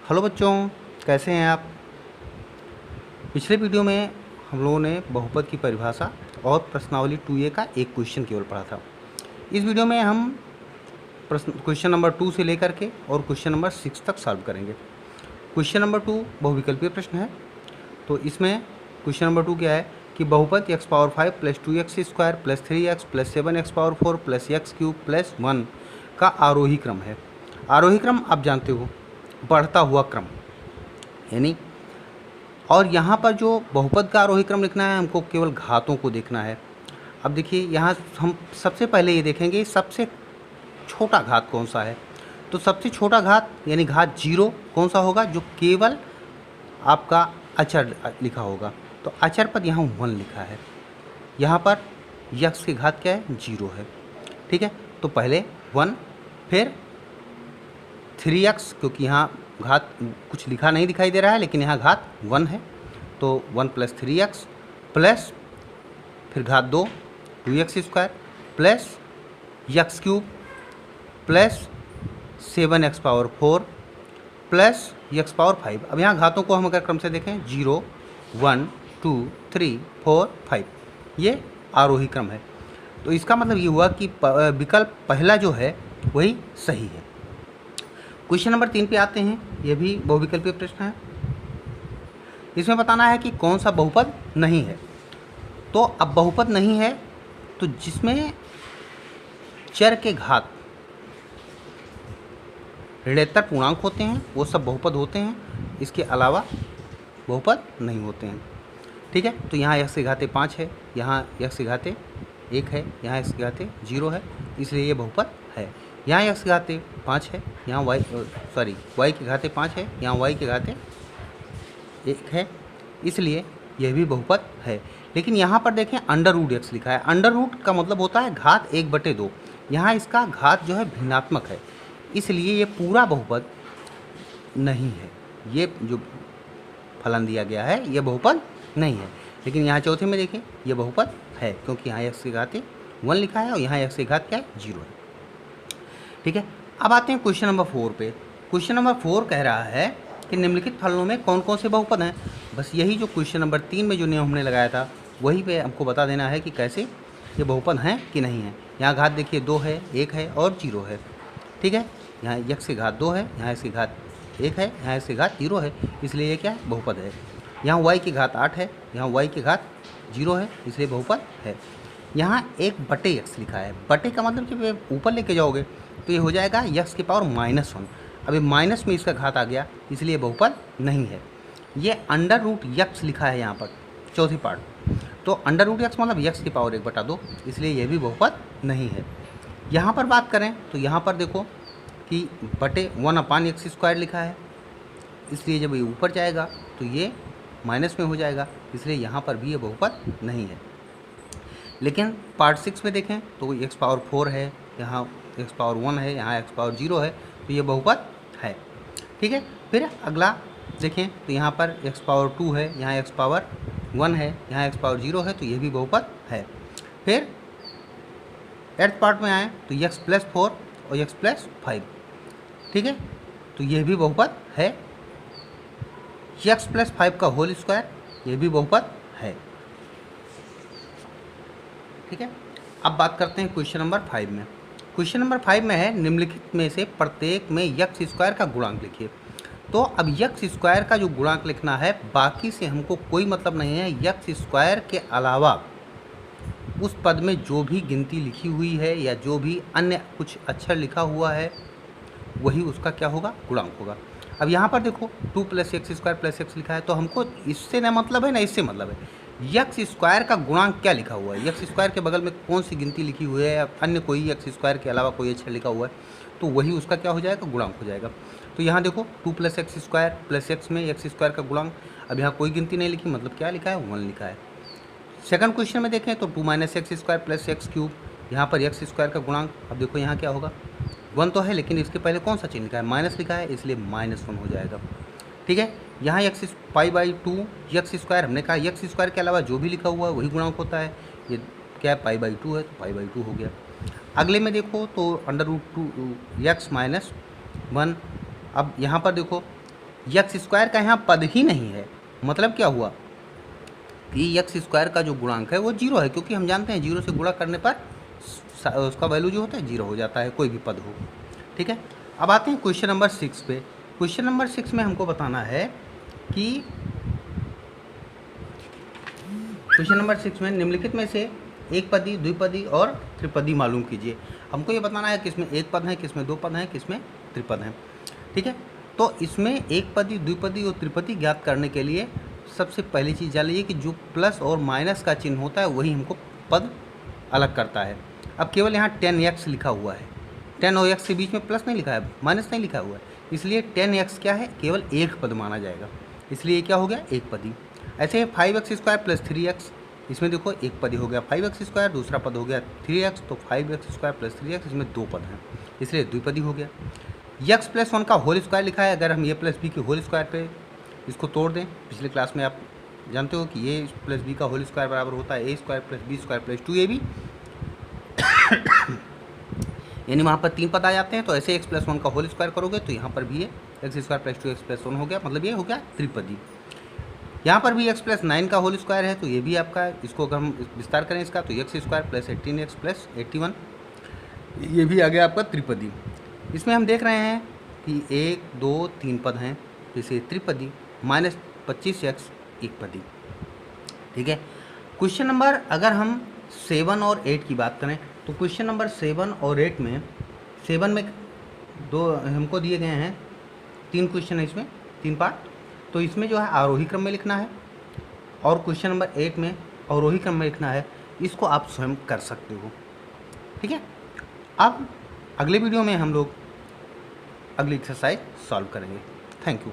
Hello बच्चों, कैसे हैं आप। पिछले वीडियो में हम लोगों ने बहुपद की परिभाषा और प्रश्नावली 2A का एक क्वेश्चन केवल पढ़ा था। इस वीडियो में हम क्वेश्चन नंबर 2 से लेकर के और क्वेश्चन नंबर 6 तक सॉल्व करेंगे। क्वेश्चन नंबर 2 बहुविकल्पीय प्रश्न है। तो इसमें क्वेश्चन नंबर 2 क्या है कि बहुपद x⁴ plus 2x² plus 3x plus 7x⁴ plus x³ plus 1 का आरोही क्रम है। आरोही क्रम आप जानते हो, बढ़ता हुआ क्रम यानी। और यहाँ पर जो बहुपद का आरोही क्रम लिखना है, हमको केवल घातों को देखना है। अब देखिए, यहाँ हम सबसे पहले ये देखेंगे सबसे छोटा घात कौन सा है। तो सबसे छोटा घात यानी घात 0 कौन सा होगा, जो केवल आपका अचर लिखा होगा। तो अचर पद यहाँ 1 लिखा है, यहाँ पर यक्स की घात क्या है, 0 है। ठीक है, तो पहले 1, फिर 3x, क्योंकि यहाँ घात कुछ लिखा नहीं दिखाई दे रहा है, लेकिन यहाँ घात 1 है, तो 1 प्लस 3x प्लस फिर घात 2 2x² plus x³ plus 7x⁴ plus x⁴। अब यहाँ घातों को हम अगर क्रम से देखें 0 1 2 3 4 5, ये आरोही क्रम है। तो इसका मतलब ये हुआ कि विकल्प पहला जो है वही सही है। क्वेश्चन नंबर 3 पे आते हैं। यह भी बहुविकल्पीय प्रश्न है। इसमें बताना है कि कौन सा बहुपद नहीं है। तो अब बहुपद नहीं है तो जिसमें चर के घात ऋणोत्तर पूर्णांक होते हैं वो सब बहुपद होते हैं, इसके अलावा बहुपद नहीं होते हैं। ठीक है, तो यहाँ x की घाते 5 है, यहाँ x की घाते 1 है, यहाँ x की घाते 0 है, इसलिए ये बहुपद है। यहाँ x की घाते 5 है, यहाँ y की घाते 5 है, यहाँ y की घाते 1 है, इसलिए यह भी बहुपद है। लेकिन यहाँ पर देखें √x लिखा है। अंडर रूट का मतलब होता है घात 1/2। यहाँ इसका घात जो है भिन्नात्मक है, इसलिए ये पूरा बहुपद नहीं है। ये जो फलन दिया गया है ये बहुपद नहीं है। लेकिन यहाँ चौथे में देखें ये बहुपद है, क्योंकि यहाँ x की घाते 1 लिखा है और यहाँ x की घात क्या है, 0 है। ठीक है, अब आते हैं क्वेश्चन नंबर 4 पे। क्वेश्चन नंबर 4 कह रहा है कि निम्नलिखित फलनों में कौन कौन से बहुपद हैं। बस यही जो क्वेश्चन नंबर 3 में जो नियम हमने लगाया था वही पे हमको बता देना है कि कैसे ये बहुपद हैं कि नहीं है। यहाँ घात देखिए 2 है, 1 है और 0 है। ठीक है, यहाँ x की घात 2 है, यहाँ x की घात 1 है, यहाँ x की घात 0 है, इसलिए ये क्या है, बहुपद है। यहाँ y की घात 8 है, यहाँ y की घात 0 है, इसलिए बहुपद है। यहाँ 1/x लिखा है। बटे का मतलब जब ऊपर लेके जाओगे तो ये हो जाएगा x की पावर -1। अब ये माइनस में इसका घात आ गया, इसलिए बहुपद नहीं है। ये √x लिखा है यहाँ पर चौथी पार्ट, तो √x मतलब x की पावर 1/2, इसलिए ये भी बहुपद नहीं है। यहाँ पर बात करें तो यहाँ पर देखो कि बटे 1/x² लिखा है, इसलिए जब ये ऊपर जाएगा तो ये माइनस में हो जाएगा, इसलिए यहाँ पर भी ये बहुपद नहीं है। लेकिन पार्ट 6 में देखें तो x⁴ है, यहाँ x⁴1 है, यहाँ x⁴0 है, तो ये बहुपद है। ठीक है, फिर अगला देखें तो यहाँ पर x⁴2 है, यहाँ x⁴1 है, यहाँ x⁴0 है, तो ये भी बहुपद है। फिर 8th पार्ट में आए तो x+4 और x+5। ठीक है, तो यह भी बहुपद है। x+5 का होल स्क्वायर, ये भी बहुपद है। ठीक है, अब बात करते हैं क्वेश्चन नंबर 5 में। क्वेश्चन नंबर 5 में है निम्नलिखित में से प्रत्येक में x² का गुणांक लिखिए। तो अब x² का जो गुणांक लिखना है, बाकी से हमको कोई मतलब नहीं है। x² के अलावा उस पद में जो भी गिनती लिखी हुई है या जो भी अन्य कुछ अक्षर लिखा हुआ है वही उसका क्या होगा, गुणांक होगा। अब यहाँ पर देखो 2 + x² + x लिखा है, तो हमको इससे ना मतलब है ना इससे मतलब है। x² का गुणांक क्या लिखा हुआ है, x² के बगल में कौन सी गिनती लिखी हुई है या अन्य कोई x² के अलावा कोई अक्षर लिखा हुआ है, तो वही उसका क्या हो जाएगा, गुणांक हो जाएगा। तो यहाँ देखो 2 + x² + x में x² का गुणांक, अब यहाँ कोई गिनती नहीं लिखी, मतलब क्या लिखा है, 1 लिखा है। सेकंड क्वेश्चन में देखें तो 2 - x² + x³, यहाँ पर x² का गुणांक, अब देखो यहाँ क्या होगा, 1 तो है, लेकिन इसके पहले कौन सा चिन्ह लिखा है, माइनस लिखा है, इसलिए -1 हो जाएगा। ठीक है, यहाँ π/2 x² हमने कहा x² के अलावा जो भी लिखा हुआ है वही गुणांक होता है। ये क्या है, π/2 है, तो π/2 हो गया। अगले में देखो तो √2x - 1। अब यहाँ पर देखो यक्स स्क्वायर का यहाँ पद ही नहीं है, मतलब क्या हुआ कि यक्स स्क्वायर का जो गुणांक है वो 0 है, क्योंकि हम जानते हैं 0 से गुणा करने पर उसका वैल्यू जो होता है 0 हो जाता है, कोई भी पद हो। ठीक है, अब आते हैं क्वेश्चन नंबर 6 पे। क्वेश्चन नंबर 6 में हमको बताना है कि क्वेश्चन नंबर 6 में निम्नलिखित में से एक पदी, द्विपदी और त्रिपदी मालूम कीजिए। हमको ये बताना है किसमें एक पद है, किसमें दो पद हैं, किसमें त्रिपद हैं। ठीक है, तो इसमें एक पदी, द्विपदी और त्रिपदी ज्ञात करने के लिए सबसे पहली चीज़ जान लीजिए कि जो प्लस और माइनस का चिन्ह होता है वही हमको पद अलग करता है। अब केवल यहाँ 10x लिखा हुआ है, 10 और x के बीच में प्लस नहीं लिखा है, माइनस नहीं लिखा हुआ है, इसलिए 10x क्या है, केवल एक पद माना जाएगा, इसलिए क्या हो गया, एक पदी। ऐसे 5x स्क्वायर प्लस 3x, इसमें देखो एक पद हो गया 5x स्क्वायर, दूसरा पद हो गया 3x, तो 5x स्क्वायर प्लस 3x, इसमें दो पद हैं, इसलिए द्विपदी हो गया। x प्लस 1 का होल स्क्वायर लिखा है, अगर हम a प्लस बी के होल स्क्वायर पे इसको तोड़ दें, पिछले क्लास में आप जानते हो कि a प्लस बी का होल स्क्वायर बराबर होता है a square plus B square plus 2ab, यानी वहाँ पर 3 पद आ जाते हैं। तो ऐसे x प्लस 1 का होल स्क्वायर करोगे तो यहाँ पर भी ये x square plus 2x plus 1 हो गया, मतलब ये हो गया त्रिपदी। यहाँ पर भी x प्लस 9 का होल स्क्वायर है, तो ये भी आपका, इसको अगर हम विस्तार करें इसका तो x square plus 18x plus 81, ये भी आ गया आपका त्रिपदी। इसमें हम देख रहे हैं कि 1 2 3 पद हैं, जैसे त्रिपदी, माइनस 25x एक पदी। ठीक है, क्वेश्चन नंबर अगर हम 7 और 8 की बात करें तो क्वेश्चन नंबर 7 और 8 में, 7 में दो हमको दिए गए हैं, 3 क्वेश्चन है इसमें, 3 पार्ट, तो इसमें जो है आरोही क्रम में लिखना है, और क्वेश्चन नंबर 8 में अवरोही क्रम में लिखना है, इसको आप स्वयं कर सकते हो। ठीक है, अब अगले वीडियो में हम लोग अगली एक्सरसाइज सॉल्व करेंगे। Thank you.